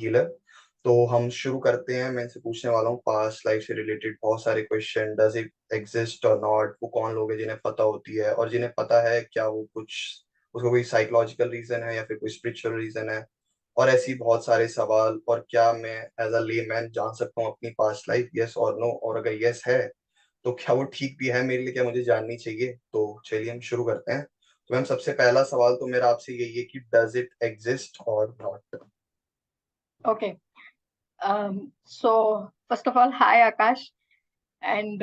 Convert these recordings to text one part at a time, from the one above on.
Healer. तो हम शुरू करते हैं। मैं इनसे पूछने वाला हूँ पास्ट लाइफ से रिलेटेड बहुत सारे क्वेश्चन। डज इट एग्जिस्ट और नॉट? वो कौन लोग हैं जिन्हें पता होती है, और जिन्हें पता है क्या वो कुछ उसका कोई साइकोलॉजिकल रीजन है या फिर कोई स्पिरिचुअल रीजन है? और ऐसी बहुत सारे सवाल। और क्या मैं एज अ लेमैन जान सकता हूँ अपनी पास्ट लाइफ, यस और नो? और अगर यस है तो क्या वो ठीक भी है मेरे लिए, क्या मुझे जाननी चाहिए? तो चलिए हम शुरू करते हैं। तो मैम, सबसे पहला सवाल तो मेरा आपसे यही है कि डज इट एग्जिस्ट और not? Okay. So first of all, hi Akash, and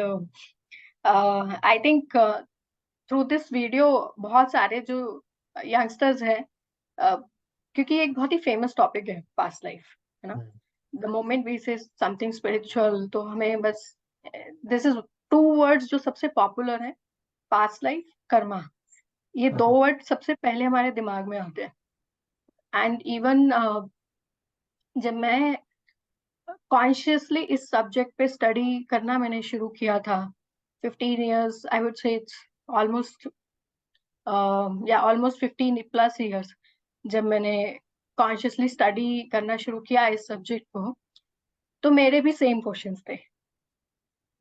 I think through this video बहुत सारे जो यंगस्टर्स हैं, क्योंकि ये एक बहुत ही फेमस टॉपिक है पास्ट लाइफ, है ना। The moment we say something spiritual, तो हमें बस दिस इज टू वर्ड्स जो सबसे पॉपुलर है, पास्ट लाइफ, कर्मा। ये दो वर्ड सबसे पहले हमारे दिमाग में आते हैं। एंड इवन जब मैं कॉन्शियसली इस सब्जेक्ट पे स्टडी करना मैंने शुरू किया था, 15 years, I would say it's almost या ऑलमोस्ट 15+ years, जब मैंने कॉन्शियसली स्टडी करना शुरू किया इस सब्जेक्ट को, तो मेरे भी सेम क्वेश्चंस थे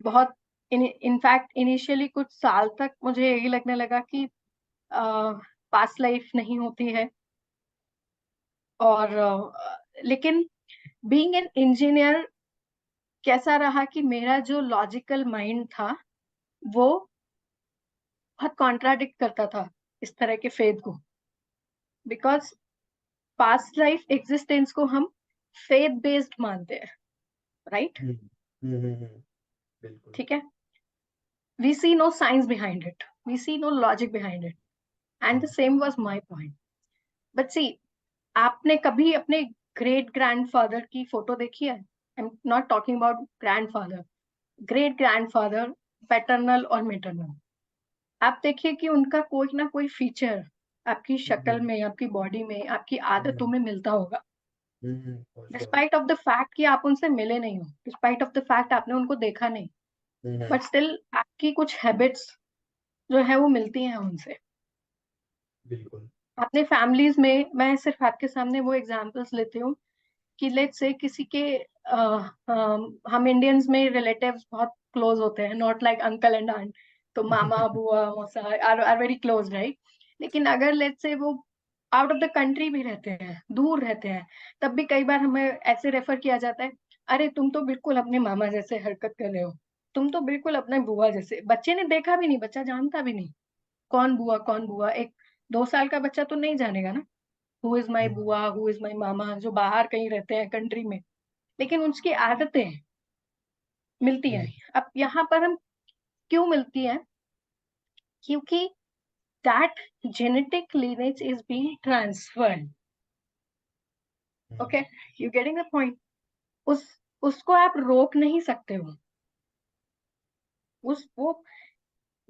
बहुत। इनफैक्ट इनिशियली कुछ साल तक मुझे यही लगने लगा कि पास्ट लाइफ नहीं होती है। और लेकिन बीइंग एन इंजीनियर कैसा रहा कि मेरा जो लॉजिकल माइंड था वो बहुत कॉन्ट्राडिक्ट करता था इस तरह के फेथ को। बिकॉज पास्ट लाइफ एग्जिस्टेंस को हम फेथ बेस्ड मानते हैं, राइट? बिल्कुल। ठीक है। We see no science behind it, we see no logic behind it, and the same was my point. But see, आपने कभी अपने ग्रेट ग्रैंडफादर की फोटो देखी है? I am not talking about grandfather, great grandfather, paternal और maternal. आप देखिए कि उनका कोई ना कोई फीचर आपकी शक्ल में, आपकी बॉडी में, आपकी आदतों में मिलता होगा, for sure. Despite of the fact कि आप उनसे मिले नहीं हो, डिस्पाइट ऑफ द फैक्ट आपने उनको देखा नहीं। बट स्टिल आपकी कुछ हैबिट्स जो है वो मिलती हैं उनसे। बिल्कुल। अपने फैमिलीज में, मैं सिर्फ आपके सामने वो एग्जांपल्स लेती हूँ कि लेट्स से किसी के हम इंडियंस में रिलेटिव्स बहुत क्लोज होते हैं, not like uncle and aunt. तो मामा, बुआ, मौसा आर वेरी क्लोज, राइट? लेकिन अगर लेट्स से वो आउट ऑफ द कंट्री भी रहते हैं, दूर रहते हैं, तब भी कई बार हमें ऐसे रेफर किया जाता है, अरे तुम तो बिल्कुल अपने मामा जैसे हरकत कर रहे हो, तुम तो बिल्कुल अपने बुआ जैसे। बच्चे ने देखा भी नहीं, बच्चा जानता भी नहीं कौन बुआ कौन बुआ। एक 2 साल का बच्चा तो नहीं जानेगा ना हु इज माई बुआ, हु इज माई मामा, जो बाहर कहीं रहते हैं कंट्री में। लेकिन उसकी आदतें मिलती हैं। अब यहाँ पर हम क्यों मिलती हैं? क्योंकि that genetic lineage is being transferred. Okay, you getting the point? उस उसको आप रोक नहीं सकते हो। उस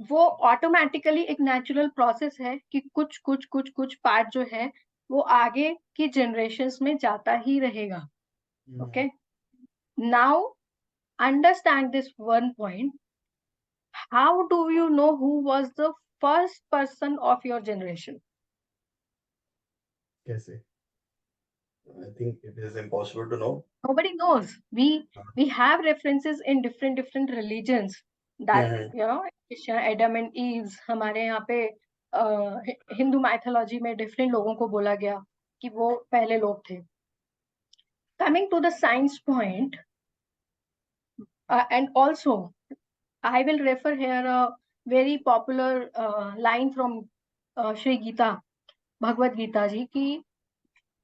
वो ऑटोमेटिकली एक नेचुरल प्रोसेस है कि कुछ कुछ कुछ कुछ पार्ट जो है वो आगे की जनरेशन्स में जाता ही रहेगा। Okay, now understand this one point. How do you know who was the first person of your generation? कैसे? I think it is impossible to know. Nobody knows. We have references in different religions that, you know, Adam and Eve, हमारे यहाँ पे Hindu mythology में different लोगों को बोला गया कि वो पहले लोग थे। Coming to the science point, and also I will refer here a very popular line from Shri Gita, Bhagavad Gita जी की,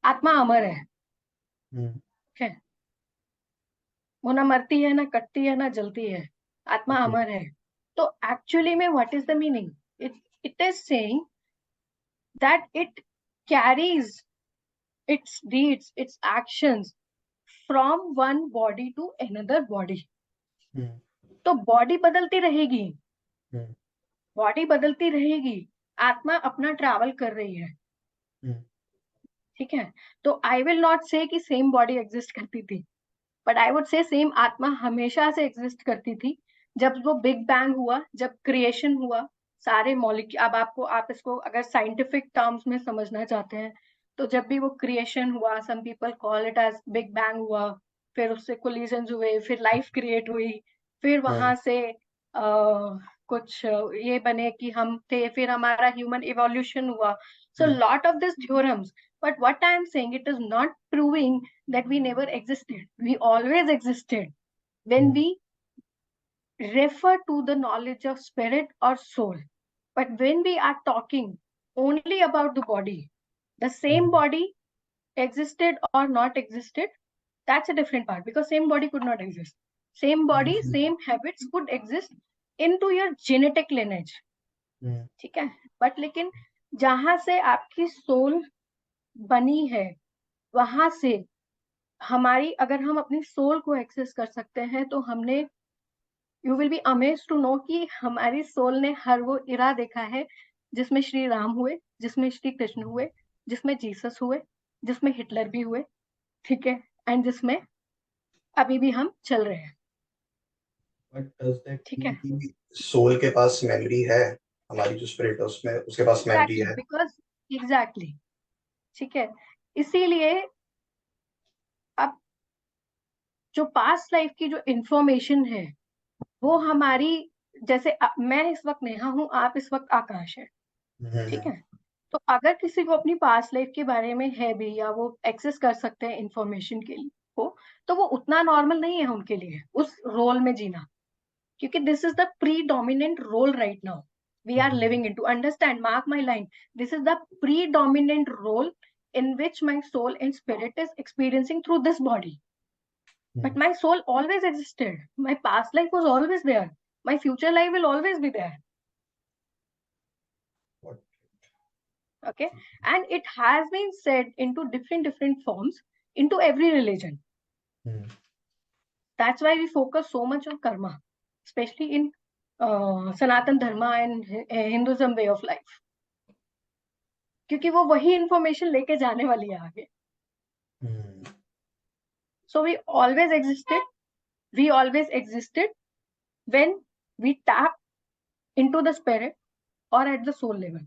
आत्मा अमर है। है, वो ना मरती है, ना कटती है, ना जलती है, आत्मा ओके। अमर है। तो एक्चुअली में what is the meaning? It is saying that it carries its deeds, its actions from one body to another body. तो बॉडी बदलती रहेगी, बॉडी बदलती रहेगी, आत्मा अपना ट्रैवल कर रही है। ठीक है। तो आई विल नॉट से कि सेम बॉडी एग्जिस्ट करती थी, but I would say same आत्मा हमेशा से एग्जिस्ट करती थी। जब वो बिग बैंग हुआ, जब क्रिएशन हुआ, सारे मॉलिक्यूल, अब आपको, आप इसको अगर साइंटिफिक टर्म्स में समझना चाहते हैं, तो जब भी वो क्रिएशन हुआ, some people call it as big bang हुआ, फिर उससे कोलिजन्स हुए, फिर लाइफ क्रिएट हुई, फिर हम्म वहां से कुछ ये बने कि हम थे, फिर हमारा ह्यूमन इवोल्यूशन हुआ. So hmm lot of this theorems, but what I am saying, it is not proving that we never existed. We always existed when hmm we refer to the knowledge of spirit or soul. But when we are talking only about the body, the same hmm body existed or not existed, that's a different part, because same body could not exist. Same body, hmm same habits could exist into your genetic lineage. हम्म ठीक है. But लेकिन जहां से आपकी soul बनी है, वहां से हमारी, अगर हम अपनी सोल को एक्सेस कर सकते हैं, तो हमने, you will be amazed to know कि हमारी सोल ने हर वो इरा देखा है जिसमें श्री राम हुए, जिसमें श्री कृष्ण हुए, जिसमें जीसस हुए, जिसमें हिटलर भी हुए. ठीक है. एंड जिसमें अभी भी हम चल रहे हैं. बट डज दैट ठीक मीन है. कि सोल के पास मेमोरी है? हमारी जो स्पिरिट है उसमें, उसके पास मेमोरी एग्जैक्टली, है? Because exactly. ठीक है. इसीलिए अब जो पास्ट लाइफ की जो इंफॉर्मेशन है, वो हमारी, जैसे मैं इस वक्त नेहा हूँ, आप इस वक्त आकाश है. ठीक हम्म है. तो अगर किसी को अपनी पास्ट लाइफ के बारे में है भी, या वो एक्सेस कर सकते हैं इंफॉर्मेशन के लिए को, तो वो उतना नॉर्मल नहीं है उनके लिए उस रोल में जीना, क्योंकि this is the predominant role right now we are hmm living in to. Understand, mark my line, this is the predominant role in which my soul and spirit is experiencing through this body. But hmm my soul always existed. My past life was always there. My future life will always be there. Okay. And it has been said into different forms into every religion. Hmm That's why we focus so much on karma, especially in Sanatan Dharma and Hinduism way of life. क्योंकि वो वही information लेके जाने वाली है आगे. हम्म So we always existed when we tap into the spirit or at the soul level.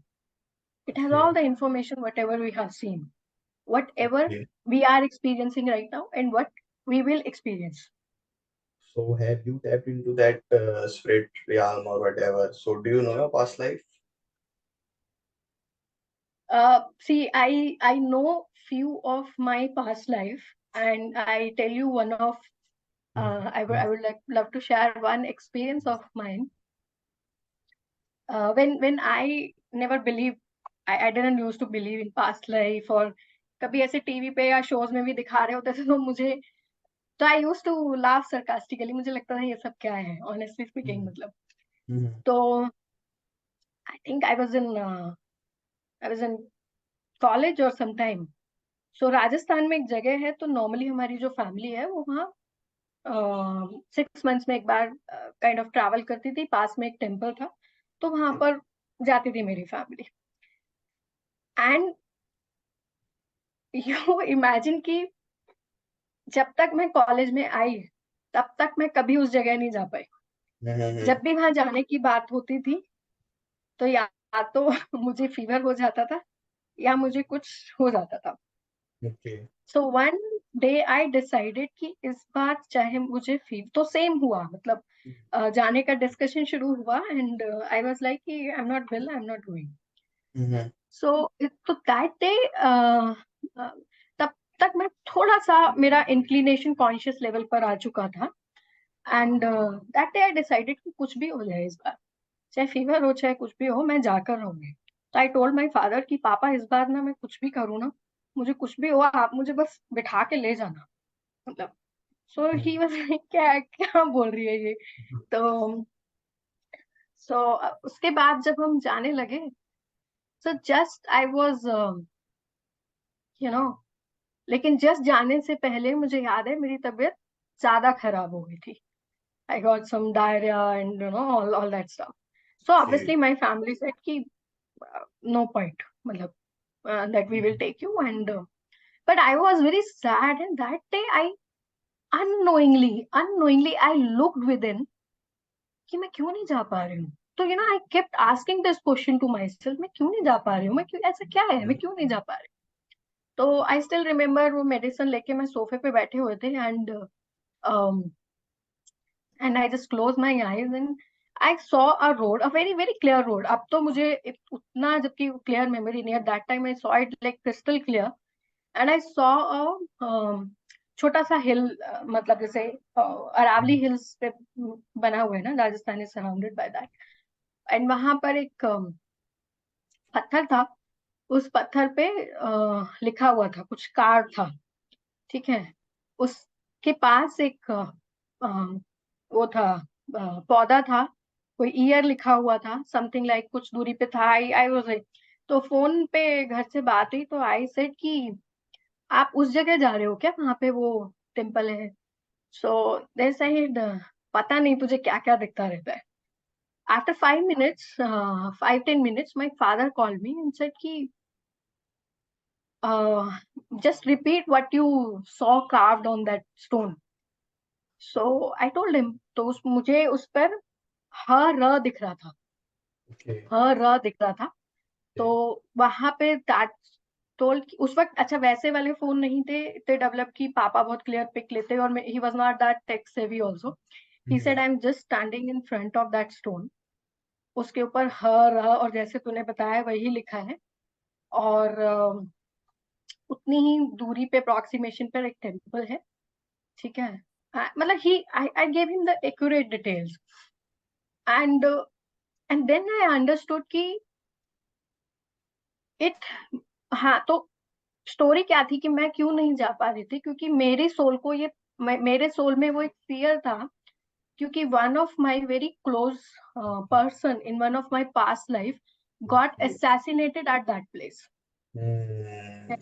It has okay all the information, whatever we have seen, whatever okay. we are experiencing right now, and what we will experience. So have you tapped into that spirit realm or whatever? So do you know your past life? See, I know few of my past life, and I tell you one of, I would love to share one experience of mine. When I never believed, I didn't used to believe in past life, और कभी ऐसे TV पे या shows में भी दिखा रहे होते थे, तो मुझे, तो आई यूज टू लाफ सरकास्टिकली. मुझे लगता था ये सब क्या है, ऑनेस्टली स्पीकिंग. मतलब, Mm-hmm. तो I think I was in college और सम टाइम. सो राजस्थान में एक जगह है, तो नॉर्मली हमारी जो फैमिली है वो वहाँ 6 मंथ्स में एक बार काइंड ऑफ ट्रैवल करती थी. पास में एक टेम्पल था, तो वहां पर जाती थी मेरी फैमिली. एंड यू इमेजिन कि जब तक मैं कॉलेज में आई, तब तक मैं कभी उस जगह नहीं जा पाई. Mm-hmm. जब भी वहां जाने की बात होती थी, तो या तो मुझे फीवर हो जाता था, या मुझे कुछ हो जाता था. Okay. So one day I decided कि इस बार चाहे मुझे फीवर, तो सेम हुआ. मतलब जाने का डिस्कशन शुरू हुआ, एंड आई वाज लाइक कि आई am not well, I am not going. Mm-hmm. सो तो दैट डे, तब तक मैं थोड़ा सा, मेरा इंक्लिनेशन कॉन्शियस लेवल पर आ चुका था. And that day I decided कि कुछ भी हो जाए इस बार, चाहे फीवर हो चाहे कुछ भी हो, मैं जाकर रहूंगी. तो आई टोल्ड माई फादर कि पापा, इस बार ना मैं कुछ भी करूँ ना, मुझे कुछ भी हो, आप मुझे बस बिठा के ले जाना. मतलब, सो ही वाज लाइक, क्या क्या बोल रही है ये. तो सो उसके बाद जब हम जाने लगे, so just I was, you know, लेकिन जस्ट जाने से पहले मुझे याद है मेरी तबीयत ज्यादा खराब हो गई थी. I got some diarrhoea and all that stuff. So Okay. Obviously my family said कि नो पॉइंट, मतलब that we will take you. And but I was very sad, and that day I unknowingly I looked within कि मैं क्यों नहीं जा पा रही हूँ. तो I kept asking this question to myself, मैं क्यों नहीं जा पा रही हूँ, मैं क्यों, ऐसा क्या है, मैं क्यों नहीं जा पा रही. तो आई स्टिल रिमेम्बर वो मेडिसिन लेके मैं सोफे पे बैठे हुए थे, and I just close my eyes and I saw a road, a very very clear road. अब तो मुझे उतना, जबकि क्लियर मेमोरी नहीं है, that time I saw it like crystal clear. And I saw a छोटा सा हिल, मतलब जैसे अरावली हिल्स पे बना हुआ है ना, Rajasthan is surrounded by that. And वहां पर एक पत्थर था. उस पत्थर पे लिखा हुआ था, कुछ कार्ड था. ठीक है. उसके पास एक वो था, पौधा था. कोई ईयर लिखा हुआ था, समथिंग लाइक कुछ दूरी पे था. आई वाज लाइक, तो फोन पे घर से बात हुई तो आई सेड कि आप उस जगह जा रहे हो क्या, वहां पे वो टेम्पल है. सो दे सेड, पता नहीं तुझे क्या क्या दिखता रहता है. After 5 minutes, 5-10 minutes, my father called me and said कि just repeat what you saw carved on that stone. So I told him. तो मुझे उस पर ह र दिख रहा था. ओके। ह र दिख रहा था. तो वहां पे दैट टोल्ड कि उस वक्त, अच्छा वैसे वाले फोन नहीं थे इतने डेवलप की पापा बहुत क्लियर पिक लेते, और he was not that tech savvy also. He said I am just standing in front of that stone. उसके ऊपर ह र और जैसे तूने बताया वही लिखा है. और उतनी ही दूरी पे अप्रोक्सीमेशन पर एक टेम्पल है. ठीक है. मतलब ही I gave him the accurate details. And and then I understood कि इट, हाँ, तो स्टोरी क्या थी कि मैं क्यों नहीं जा पा रही थी, क्योंकि मेरी सोल को ये, मेरे सोल में वो एक फियर था. क्योंकि one of my very close person in one of my past life got okay. assassinated at that place.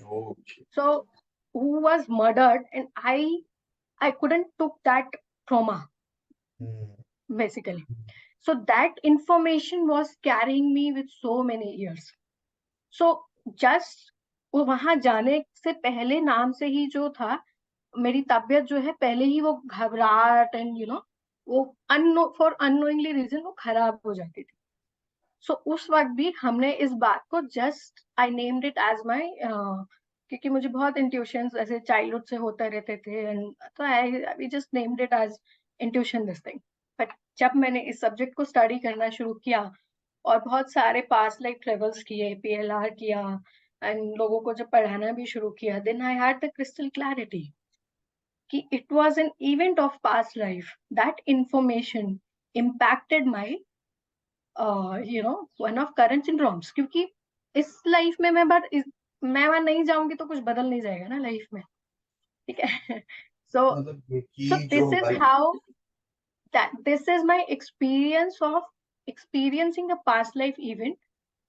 Okay. So who was murdered, and I couldn't took that trauma basically. So that information was carrying me with so many years. So just वो वहां जाने से पहले नाम से ही जो था, मेरी तबीयत जो है पहले ही वो घबराहट एंड वो फॉर अननोइंगली रीजन वो खराब हो जाती थी. सो उस वक्त भी हमने इस बात को just I named it as my, क्योंकि मुझे बहुत इंट्यूशंस ऐसे चाइल्डहुड से होते रहते थे, एंड तो I just named it as intuition this thing. But जब मैंने इस सब्जेक्ट को स्टडी करना शुरू किया और बहुत सारे पास्ट लाइफ ट्रेवल्स किए, पीएलआर किया, एंड लोगों को जब पढ़ाना भी शुरू किया, then I had the crystal clarity कि it was an event of past life. That information impacted my one of current syndromes. क्योंकि इस लाइफ में मैं वहां नहीं जाऊंगी तो कुछ बदल नहीं जाएगा ना लाइफ में. ठीक है. सो मतलब ये सो कि जो दिस इज हमारी। How, that this is my experience of experiencing a past life event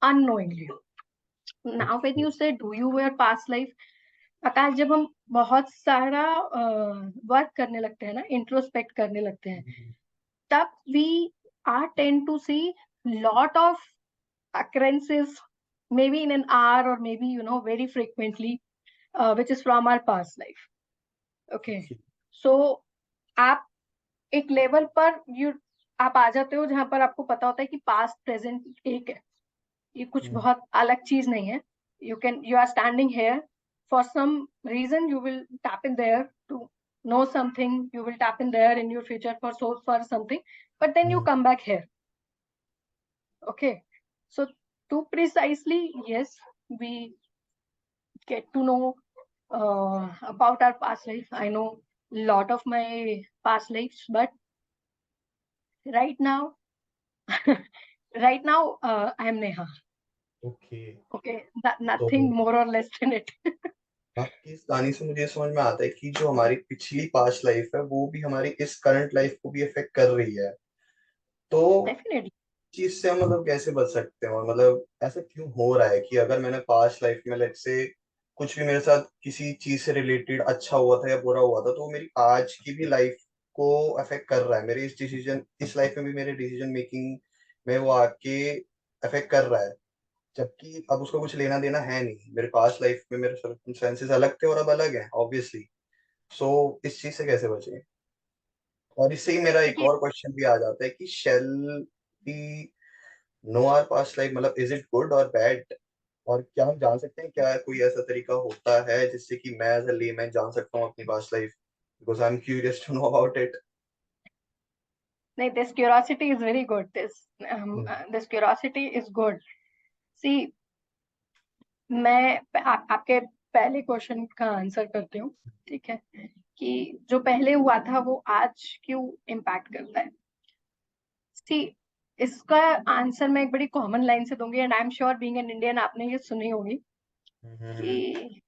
unknowingly. Now when okay. you say do you wear past life, आकाश, जब हम बहुत सारा वर्क करने लगते हैं ना, इंट्रोस्पेक्ट करने लगते हैं, तब we are tend to see lot of occurrences, maybe in an hour or maybe very frequently, which is from our past life. Okay. So आप एक लेवल पर आप आ जाते हो जहां पर आपको पता होता है कि पास्ट प्रेजेंट एक है, ये कुछ बहुत अलग चीज नहीं है. You are standing here for some reason, you will tap in there to know something, you will tap in there in your future for something, but then you come back here. Okay. So too precisely, yes, we get to know about our past life. I know a lot of my past lives, but right now, right now, I am Neha. Okay. Okay, तो nothing more or less than it. आपकी इस कहानी से मुझे ये समझ में आता है कि जो हमारी पिछली पास्ट लाइफ है वो भी हमारी इस करंट लाइफ को भी अफेक्ट कर रही है। तो Definitely. चीज से हम मतलब कैसे बच सकते हैं, और मतलब ऐसा क्यों हो रहा है कि अगर मैंने पास्ट लाइफ में लेट्स से कुछ भी मेरे साथ किसी चीज से रिलेटेड अच्छा हुआ था या बुरा हुआ था, तो वो मेरी आज की भी लाइफ को अफेक्ट कर रहा है, मेरे इस लाइफ में भी मेरे डिसीजन मेकिंग में वो आके अफेक्ट कर रहा है, जबकि अब उसका कुछ लेना देना है नहीं। मेरे पास्ट लाइफ में मेरे सर्कमस्टेंसेस अलग थे और अब अलग हैं ऑब्वियसली। सो इस चीज से कैसे बचें? और इससे ही मेरा एक देखिए, और क्वेश्चन भी आ जाता है कि shall be no our past life, मतलब इज इट गुड और बैड? और क्या हम जान सकते हैं, क्या कोई ऐसा तरीका होता है जिससे कि मैं एज अ लेमैन जान सकता हूँ अपनी past life, because I am curious to know about it. नहीं, this curiosity is very good, this curiosity is good. See, मैं आपके पहले क्वेश्चन का आंसर करती हूँ, ठीक है, कि जो पहले हुआ था वो आज क्यों इम्पैक्ट करता है। सी, इसका आंसर मैं एक बड़ी कॉमन लाइन से दूंगी, and I am sure being an Indian आपने ये सुनी होगी कि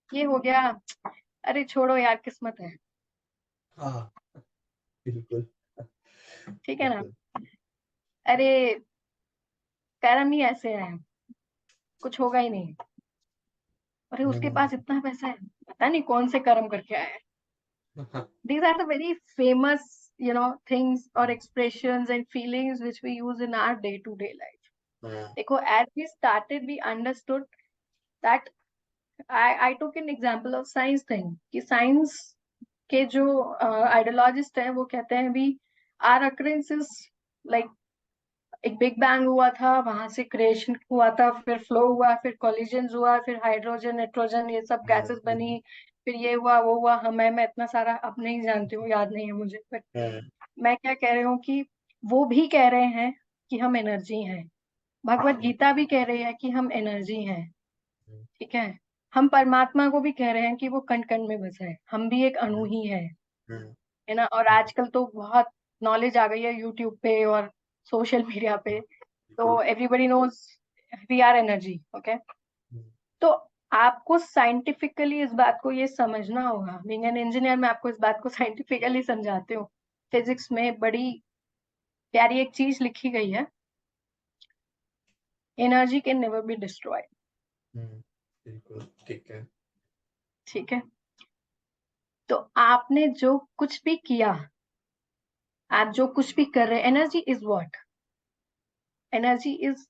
ये हो गया, अरे छोड़ो यार, किस्मत है। हाँ, बिल्कुल। ठीक है ना। बिल्कुल। अरे कर्म ही ऐसे है, कुछ होगा ही नहीं। अरे उसके हम्म। पास इतना पैसा है, पता नहीं कौन से कर्म करके आया है। हाँ। These are the very famous, things or expressions and feelings which we use in our day-to-day life. हम्म। देखो, as we started, we understood that I took an example of science thing, कि science के जो ideologist है वो कहते हैं भी our occurrence is like एक बिग बैंग हुआ था, वहां से क्रिएशन हुआ था, फिर फ्लो हुआ, फिर कोलिजन हुआ, फिर हाइड्रोजन नाइट्रोजन ये सब गैसेस हम्म। बनी, फिर ये हुआ वो हुआ। हम मैं इतना सारा अब नहीं जानती हूँ, याद नहीं है मुझे, पर हम्म। मैं क्या कह रही हूँ कि वो भी कह रहे हैं कि हम एनर्जी हैं, भगवत गीता भी कह रही है कि हम एनर्जी हैं, ठीक है। हम परमात्मा को भी कह रहे हैं कि वो कण कण में बसा है, हम भी एक अणु ही हम्म। है ना। और आजकल तो बहुत नॉलेज आ गई है यूट्यूब पे और सोशल मीडिया पे, बिल्कुल। तो everybody knows we are energy, okay. Hmm. तो आपको साइंटिफिकली इस बात को ये समझना होगा, बीइंग एन इंजीनियर मैं आपको इस बात को साइंटिफिकली समझाती हूँ। फिजिक्स में बड़ी प्यारी एक चीज लिखी गई है, energy can never be destroyed, बिल्कुल ठीक है। ठीक है। तो आपने जो कुछ भी किया, आप जो कुछ भी कर रहे हैं, energy is what, energy is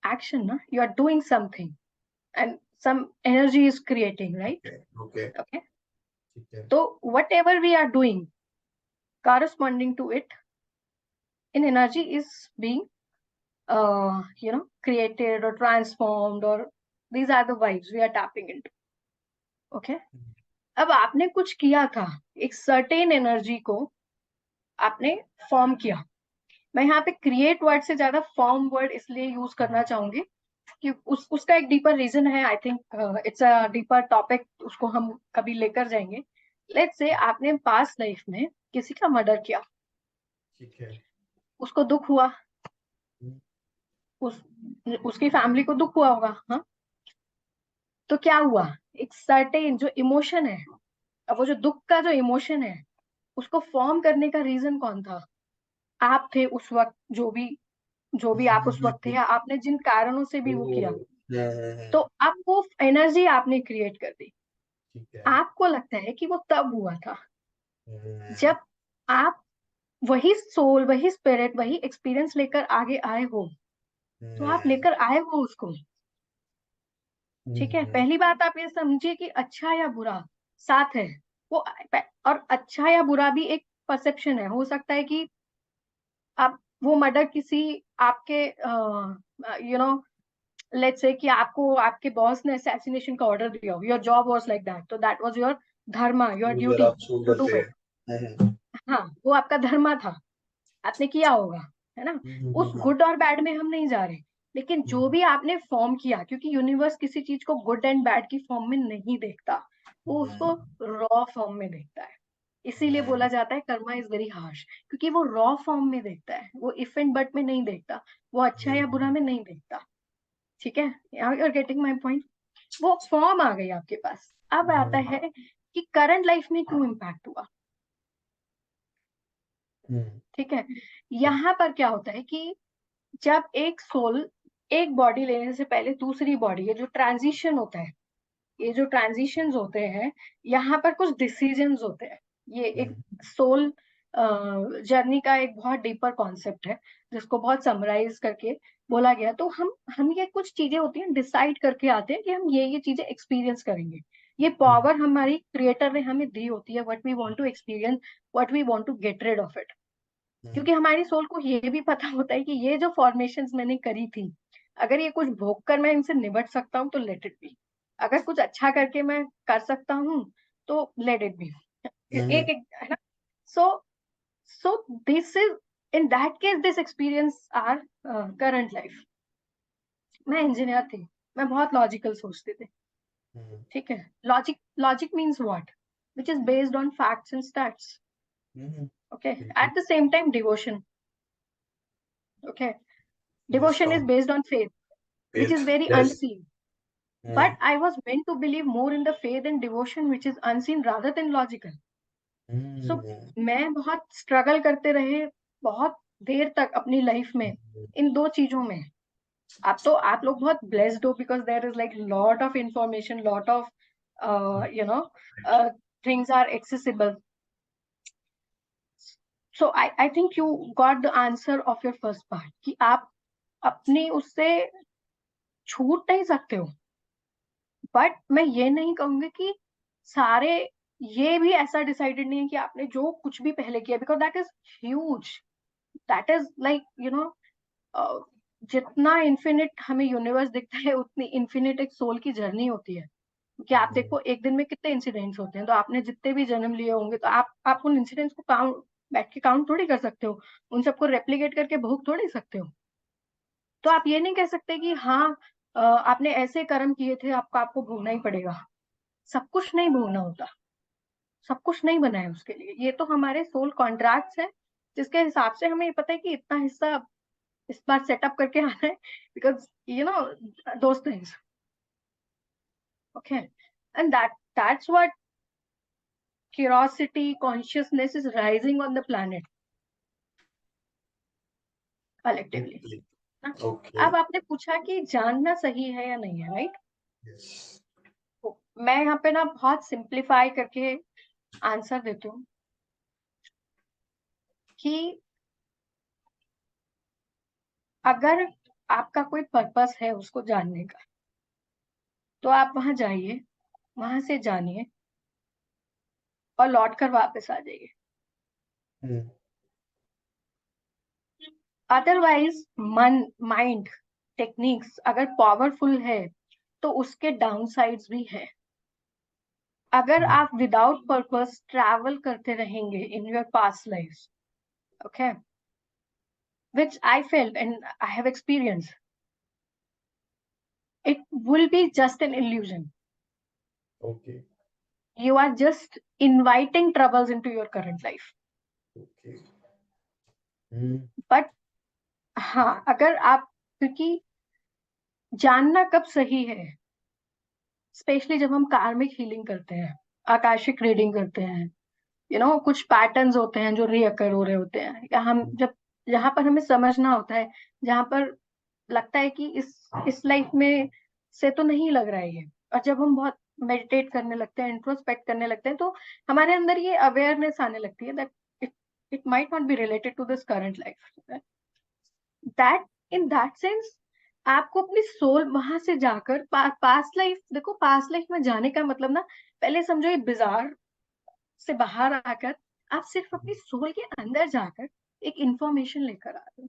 action ना, you are doing something and some energy is creating, right? Okay. Okay. Okay. ठीक है। So whatever we are doing corresponding to it in energy is being created or transformed, or these are the vibes we are tapping into. Okay. अब आपने कुछ किया था, एक certain energy को आपने फॉर्म किया। मैं यहाँ पे क्रिएट वर्ड से ज्यादा फॉर्म वर्ड इसलिए यूज करना चाहूंगी कि उसका एक डीपर रीजन है। I think it's a deeper topic, उसको हम कभी लेकर जाएंगे। लेट्स से आपने पास्ट लाइफ में किसी का मर्डर किया, ठीक है। उसको दुख हुआ, हम्म। उस उसकी फैमिली को दुख हुआ होगा, हाँ। तो क्या हुआ, एक सर्टेन जो इमोशन है, अब वो जो दुख का जो इमोशन है उसको फॉर्म करने का रीजन कौन था? आप थे उस वक्त, जो भी आप उस वक्त थे, या आपने जिन कारणों से भी वो किया, तो अब वो एनर्जी आपने क्रिएट कर दी। ठीक है। आपको लगता है कि वो तब हुआ था हम्म। जब आप वही सोल, वही स्पिरिट, वही एक्सपीरियंस लेकर आगे आए हो, तो आप हम्म। लेकर आए हो उसको, ठीक है। हम्म। पहली बात आप ये समझिए कि अच्छा या बुरा साथ है वो, और अच्छा या बुरा भी एक परसेप्शन है। हो सकता है कि आप वो मर्डर किसी आपके लेट्स से कि आपको आपके बॉस ने असैसिनेशन का ऑर्डर दिया हो, your job was like that, तो that was your dharma, your shoulder, duty आप टू शोल्डर डू पे। इट। हाँ, वो आपका धर्मा था, आपने किया होगा, है ना। उस गुड और बैड में हम नहीं जा रहे, लेकिन जो भी आपने फॉर्म किया, क्योंकि यूनिवर्स किसी चीज को गुड एंड बैड की फॉर्म में नहीं देखता, वो उसको रॉ फॉर्म में देखता है। इसीलिए बोला जाता है कर्मा इज वेरी हार्श, क्योंकि वो रॉ फॉर्म में देखता है, वो इफ एंड बट में नहीं देखता, वो अच्छा या बुरा में नहीं देखता, ठीक है। You are getting my point. वो फॉर्म आ गई आपके पास। अब आता है कि करंट लाइफ में क्यों इम्पैक्ट हुआ, ठीक है। यहाँ पर क्या होता है कि जब एक सोल एक बॉडी लेने से पहले दूसरी बॉडी, ये जो ट्रांजिशन होता है, ये जो ट्रांजिशंस होते हैं, यहाँ पर कुछ डिसीजंस होते हैं। ये एक सोल जर्नी का एक बहुत डीपर कॉन्सेप्ट है, जिसको बहुत समराइज करके बोला गया। तो हम ये कुछ चीजें होती हैं, डिसाइड करके आते हैं कि हम ये चीजें एक्सपीरियंस करेंगे। ये पावर हमारी क्रिएटर ने हमें दी होती है, what we want to experience, what we want to get rid of it. क्योंकि हमारी सोल को ये भी पता होता है कि ये जो फॉर्मेशंस मैंने करी थी, अगर ये कुछ भोग कर मैं इनसे निपट सकता हूँ तो लेट इट बी, अगर कुछ अच्छा करके मैं कर सकता हूँ तो लेट इट बी। एक एक है ना। So so this is, in that case this experience are current life. मैं इंजीनियर थी, मैं बहुत लॉजिकल सोचती थी, ठीक है। Logic, logic means what, which is based on facts and stats, okay. At the same time devotion, okay, Yes, devotion is based on faith, which is faith. very Yes. unseen. But I was meant to believe more in the faith and devotion, which is unseen rather than logical. So मैं बहुत struggle करते रहे बहुत देर तक अपनी life में इन दो चीजों में। आप लोग बहुत ब्लेस्ड हो, because there is like lot of information, lot of you know things are accessible. So I think you got the answer of your first part, कि आप अपनी उससे छूट नहीं सकते हो। बट मैं ये नहीं कहूंगी कि सारे, ये भी ऐसा डिसाइडेड नहीं है कि आपने जो कुछ भी पहले किया, because that is huge, that is like जितना इन्फिनिट हमें यूनिवर्स दिखता है उतनी इन्फिनिट एक सोल की जर्नी होती है। कि आप देखो एक दिन में कितने इंसिडेंट्स होते हैं, तो आपने जितने भी जन्म लिए होंगे तो आप उन इंसिडेंट्स को काउंट, बैठ के काउंट थोड़ी कर सकते हो, उन सबको रेप्लिकेट करके भोग थोड़ी सकते हो। तो आप ये नहीं कह सकते कि हाँ आपने ऐसे कर्म किए थे, आपको भोगना ही पड़ेगा। सब कुछ नहीं भोगना होता, सब कुछ नहीं बना है उसके लिए। ये तो हमारे सोल कॉन्ट्रैक्ट्स हैं, जिसके हिसाब से हमें पता है कि इतना हिस्सा इस बार सेटअप करके आना है, because you know those things, okay. And that's what curiosity consciousness is rising on the planet collectively. Okay. अब आपने पूछा कि जानना सही है या नहीं है, राइट? Yes. तो मैं यहाँ पे ना बहुत सिंप्लीफाई करके आंसर देती हूँ कि अगर आपका कोई पर्पस है उसको जानने का, तो आप वहां जाइए, वहां से जानिए और लौट कर वापस आ जाइए। अदरवाइज मन, माइंड, टेक्निक्स अगर पावरफुल है तो उसके डाउन साइड्स भी है। अगर आप विदाउट पर्पस ट्रैवल करते रहेंगे in your past life, okay, which I felt and I have experience, it will be just an illusion. Okay. You are just inviting troubles into your current life. Okay. But हाँ, अगर आप, क्योंकि जानना कब सही है, स्पेशली जब हम कार्मिक हीलिंग करते हैं, आकाशिक रीडिंग करते हैं, कुछ पैटर्न्स होते हैं जो रीअकर हो रहे होते हैं, या हम जब, जहां पर हमें समझना होता है, जहां पर लगता है कि इस लाइफ में से तो नहीं लग रहा है ये, और जब हम बहुत मेडिटेट करने लगते हैं, इंट्रोस्पेक्ट करने लगते हैं, तो हमारे अंदर ये अवेयरनेस आने लगती है that it might not be related to this current life. That, in that sense आपको अपनी सोल वहां से जाकर पास्ट लाइफ, देखो पास्ट लाइफ में जाने का मतलब ना, पहले समझो ये बिजार से बाहर आकर आप सिर्फ अपनी सोल के अंदर जाकर एक इंफॉर्मेशन लेकर आ रहे हो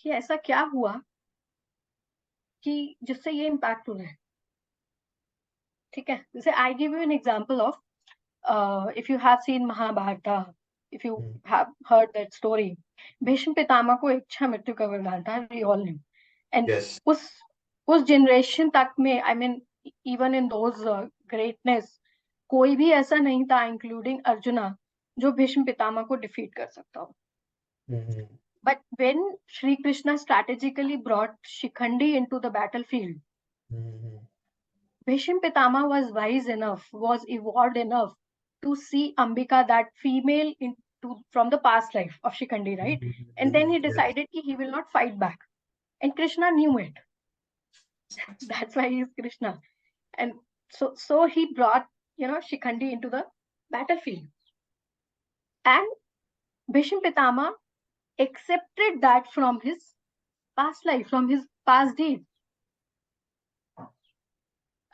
कि ऐसा क्या हुआ कि जिससे ये इम्पैक्ट हो रहा है, ठीक है। जैसे I give you an example of, if you have seen Mahabharata, if you have heard that story, Bhishma Pitamah को इच्छा मृत्यु का वरदान था, we all knew. And Yes. उस जनरेशन तक में, I mean even in those greatness, कोई भी ऐसा नहीं था इंक्लूडिंग अर्जुना जो भीष्म पितामह को डिफीट कर सकता हो। But when Sri Krishna strategically brought Shikhandi into the battlefield, Bhishma Pitama was wise enough, was evolved enough to see Ambika, that female, from the past life of Shikhandi, right? And then he Yes. decided he will not fight back. And Krishna knew it. That's why he is Krishna. And so he brought, Shikhandi into the battlefield. And Bhishma Pitama accepted that from his past life, from his past deeds.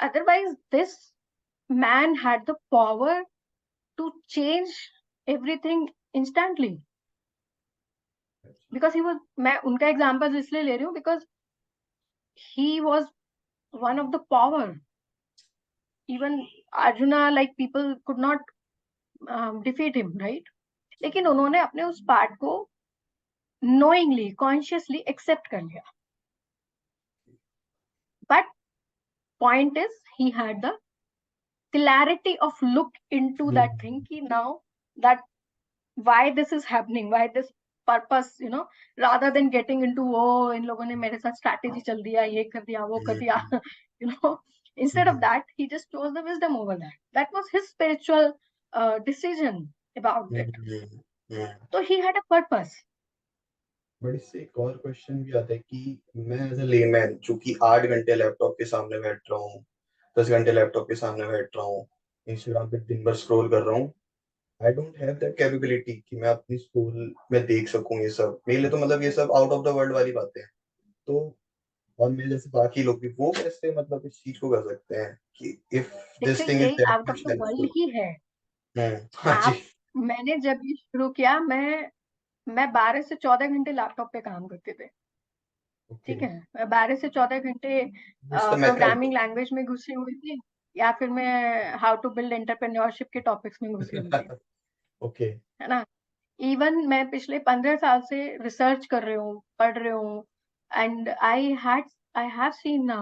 Otherwise, this man had the power to change everything instantly. Because he was, मैं उनका example इसलिए ले रही हूँ because he was one of the power. Even arjuna, like people could not defeat him, right? लेकिन उन्होंने अपने उस पार्ट को नोइंगली, कॉन्शियसली एक्सेप्ट कर लिया. But point is he had the clarity of look into that thing hmm, ki now that why this is happening, why this purpose, rather than getting into oh इन लोगों ने मेरे साथ strategy चल दिया, ये कर दिया, वो कर दिया, हम्म, you know instead of hmm, that he just chose the wisdom over that. That was his spiritual decision about it. Hmm. So he had a purpose. But इससे एक और क्वेश्चन भी आता है कि मैं एज अ लेमैन चूंकि 8 घंटे लैपटॉप के सामने बैठ रहा हूँ, 10 घंटे लैपटॉप के सामने बैठ रहा हूँ, इंस्टाग्राम पे दिन भर स्क्रॉल कर रहा हूँ, I don't have that capability कि मैं अपनी स्कूल में देख सकूं ये सब. मेरे लिए तो मतलब ये सब आउट ऑफ द वर्ल्ड वाली बातें हैं. तो और मेरे जैसे बाकी लोग भी वो कैसे मतलब इस चीज को कर सकते हैं कि इफ देखिए दिस थिंग इज ये that out of much the world helpful. ही है. हाँ जी. आप, मैंने जब ये शुरू किया, मैं 12 से 14 घंटे लैपटॉप पे काम करते थे. ओके. ठीक है, मैं 12 से 14 घंटे it's the method. Programming language में घुसी हुई थी, या फिर मैं हाउ टू बिल्ड एंटरप्रेन्योरशिप के टॉपिक्स में घुसी हुई थी. ओके. है ना? इवन मैं पिछले 15 साल से रिसर्च कर रही हूँ, पढ़ रही हूँ. एंड आई हैव सीन,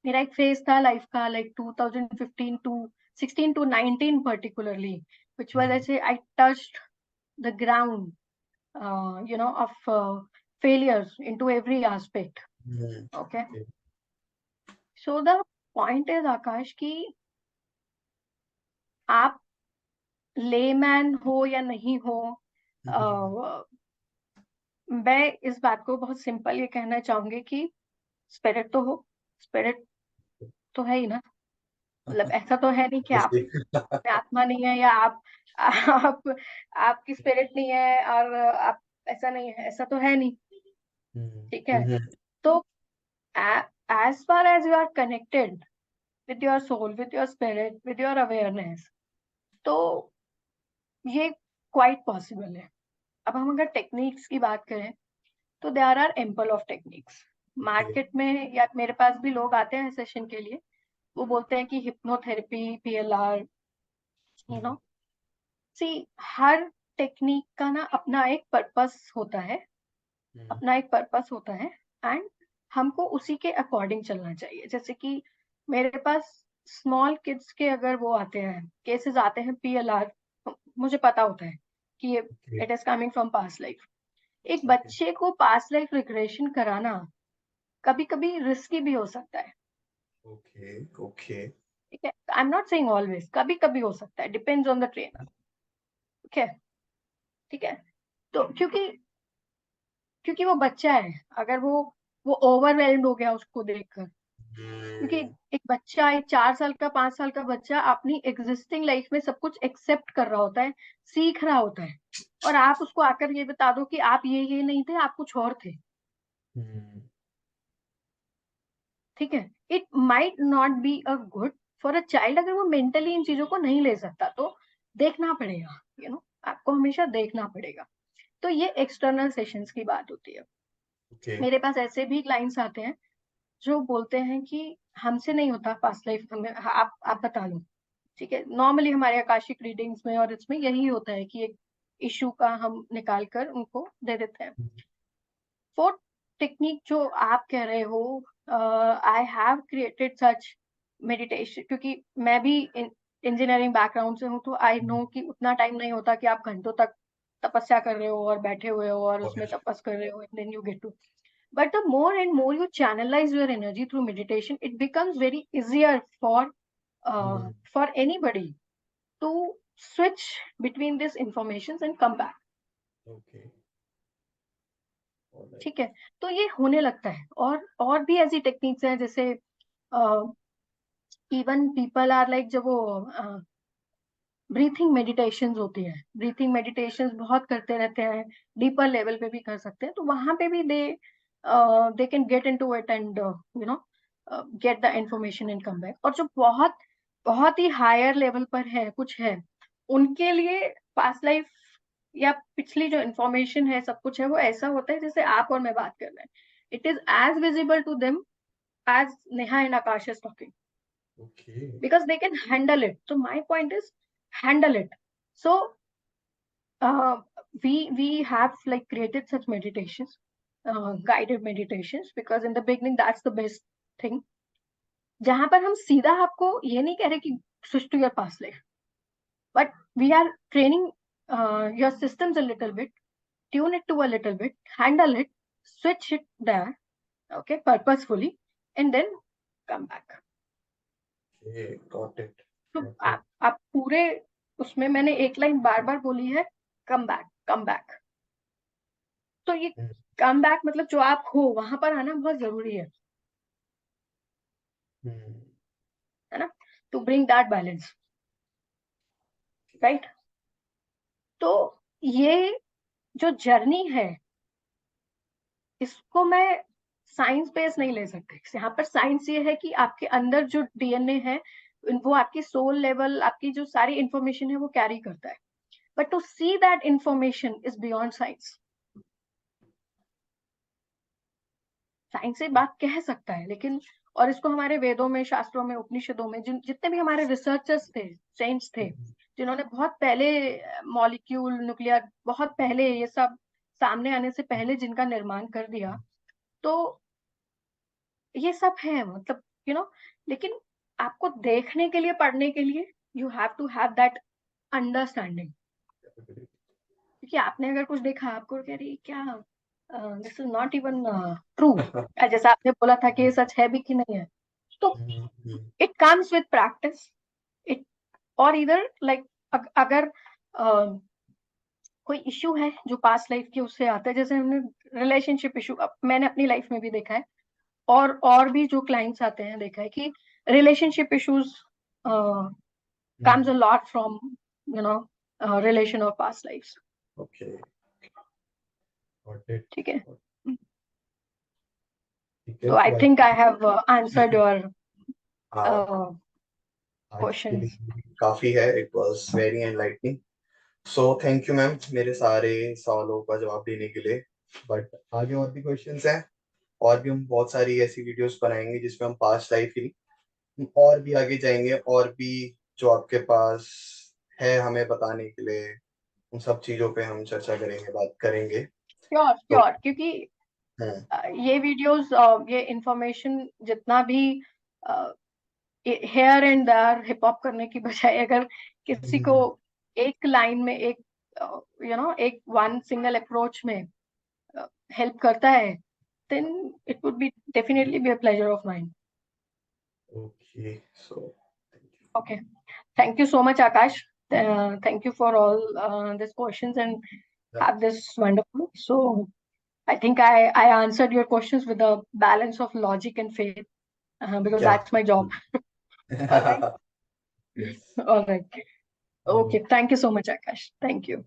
मेरा एक फेज था लाइफ का, like 2015 to 16 to 19 particularly, which was, I say, I touched the ground, of failures into every aspect. Okay. So the point is, आकाश, कि आप लेमैन हो या नहीं हो, मैं इस बात को बहुत सिंपल ये कहना चाहूंगी कि स्पिरिट तो हो, स्पिरिट तो है ही ना. मतलब ऐसा तो है नहीं कि आप में आत्मा नहीं है, या आप आपकी स्पिरिट नहीं है और आप, ऐसा नहीं है, ऐसा तो है नहीं. ठीक है. तो as far as you are connected with your soul, with your spirit, with your awareness, तो ये क्वाइट पॉसिबल है. अब हम अगर टेक्निक्स की बात करें तो there are ample of techniques market में, या मेरे पास भी लोग आते हैं सेशन के लिए, वो बोलते हैं कि hypnotherapy, PLR, you know see, हर टेक्निक का ना अपना एक पर्पस होता है, अपना एक पर्पस होता है. एंड हमको उसी के अकॉर्डिंग चलना चाहिए. जैसे कि मेरे पास स्मॉल किड्स के अगर वो आते हैं, केसेस आते हैं पीएलआर, मुझे पता होता है कि ये it is coming from past life. एक बच्चे को पास्ट लाइफ रिग्रेशन कराना कभी कभी रिस्की भी हो सकता है. ओके. ओके. ठीक है, I am not saying always, कभी कभी हो सकता है, डिपेंड्स ऑन द ट्रेनर. ठीक है. ठीक है. तो क्योंकि क्योंकि वो बच्चा है, अगर वो ओवरवेल्ड हो गया उसको देखकर, क्योंकि एक बच्चा, एक 4 साल का, 5 साल का बच्चा अपनी एग्जिस्टिंग लाइफ में सब कुछ एक्सेप्ट कर रहा होता है, सीख रहा होता है, और आप उसको आकर ये बता दो कि आप ये नहीं थे, आप कुछ और थे. ठीक है. It might not be a good for a child. अगर वो मेंटली इन चीजों को नहीं ले सकता तो देखना पड़ेगा, आपको हमेशा देखना पड़ेगा. तो ये एक्सटर्नल सेशंस की बात होती है. ओके. मेरे पास ऐसे भी क्लाइंट्स आते हैं जो बोलते हैं कि हमसे नहीं होता पास्ट लाइफ, हमें आप बता दो. ठीक है. नॉर्मली हमारे आकाशिक रीडिंग्स में और इसमें यही होता है कि एक इशू का हम निकाल कर उनको दे देते हैं. वो टेक्निक जो आप कह रहे हो, I have created such meditation, क्योंकि मैं भी इंजीनियरिंग बैकग्राउंड से हूँ, तो आई नो कि उतना टाइम नहीं होता कि आप घंटों तक तपस्या कर रहे हो और बैठे हुए हो और उसमें तपस कर रहे हो, and then you get to. But the more and more you channelize your energy through meditation, it becomes very easier for anybody to switch between these informations and come back. Okay. ठीक है. तो ये होने लगता है. और भी ऐसी टेक्निक्स हैं, जैसे इवन पीपल आर लाइक, जब वो ब्रीथिंग मेडिटेशंस होती है, ब्रीथिंग मेडिटेशंस बहुत करते रहते हैं, डीपर लेवल पे भी कर सकते हैं, तो वहां पे भी they can get into it and get the information and come back. और जो बहुत बहुत ही हायर लेवल पर है, कुछ है, उनके लिए पास्ट लाइफ या पिछली जो इंफॉर्मेशन है, सब कुछ है, वो ऐसा होता है जैसे आप और मैं बात कर रहे हैं. It is as visible to them as Neha and Akash is talking, Okay. because they can handle it. So my point is, handle it. So uh, we have like created such meditations, guided meditations, because in the beginning that's the best thing, जहां पर हम सीधा आपको ये नहीं कह रहे कि switch to your past life, but we are training your systems a little bit, tune it to a little bit, handle it, switch it there, okay, purposefully, and then come back. Okay, got it. तो Got it. आप पूरे उसमें मैंने एक line बार बार बोली है, come back, come back. तो ये कम बैक मतलब जो आप हो वहां पर आना बहुत जरूरी है ना, to bring that balance, right. तो ये जो जर्नी है, इसको मैं साइंस बेस नहीं ले सकते. यहाँ पर साइंस ये है कि आपके अंदर जो डीएनए है, वो आपकी सोल लेवल, आपकी जो सारी इंफॉर्मेशन है वो कैरी करता है. But to see that information is beyond science. Science से बात कह सकता है, लेकिन और इसको हमारे वेदों में, शास्त्रों में, उपनिषदों में जितने भी हमारे रिसर्चर्स थे, सेंट्स थे, जिन्होंने बहुत पहले मॉलिक्यूल, न्यूक्लियर, बहुत पहले ये सब सामने आने से पहले जिनका निर्माण कर दिया, तो ये सब है, मतलब लेकिन आपको देखने के लिए, पढ़ने के लिए, you have to have that understanding. क्योंकि आपने अगर कुछ देखा, आपको कह रही क्या, this is not even true, जैसा आपने बोला था कि ये सच है भी कि नहीं है, तो it comes with practice. It और इधर लाइक अगर कोई इश्यू है जो पास्ट लाइफ के उससे आता है, जैसे हमने रिलेशनशिप इशू, मैंने अपनी लाइफ में भी देखा है, और भी जो क्लाइंट्स आते हैं देखा है कि relationship issues comes a lot from relation of past lives. Okay, got it. ठीक है. ठीक है, So I तो think I have answered your हाँ, आज के questions. लिए काफी है. It was very enlightening. So thank you ma'am, मेरे सारे सवालों का जवाब देने के लिए. बट आगे और भी क्वेश्चंस हैं, और भी हम बहुत सारी ऐसी वीडियोस बनाएंगे जिसमें हम पास्ट लाइफ ही और भी आगे जाएंगे, और भी जो आपके पास है हमें बताने के लिए, उन सब चीजों पे हम चर्चा करेंगे, बात करेंगे. श्योर तो श्योर, क्योंकि ये वीडियोस, ये इंफॉर्मेशन जितना भी here and there hip hop करने की बजाय, अगर किसी को एक लाइन में, एक एक वन सिंगल अप्रोच में हेल्प करता है, then it would be definitely be a pleasure of mine. okay, so thank you. Okay, thank you so much, Akash. Thank you for all these questions and have this wonderful. So I think I answered your questions with a balance of logic and faith, because Yeah. that's my job. All right. Yes. All right. Okay. Thank you so much, Akash. Thank you.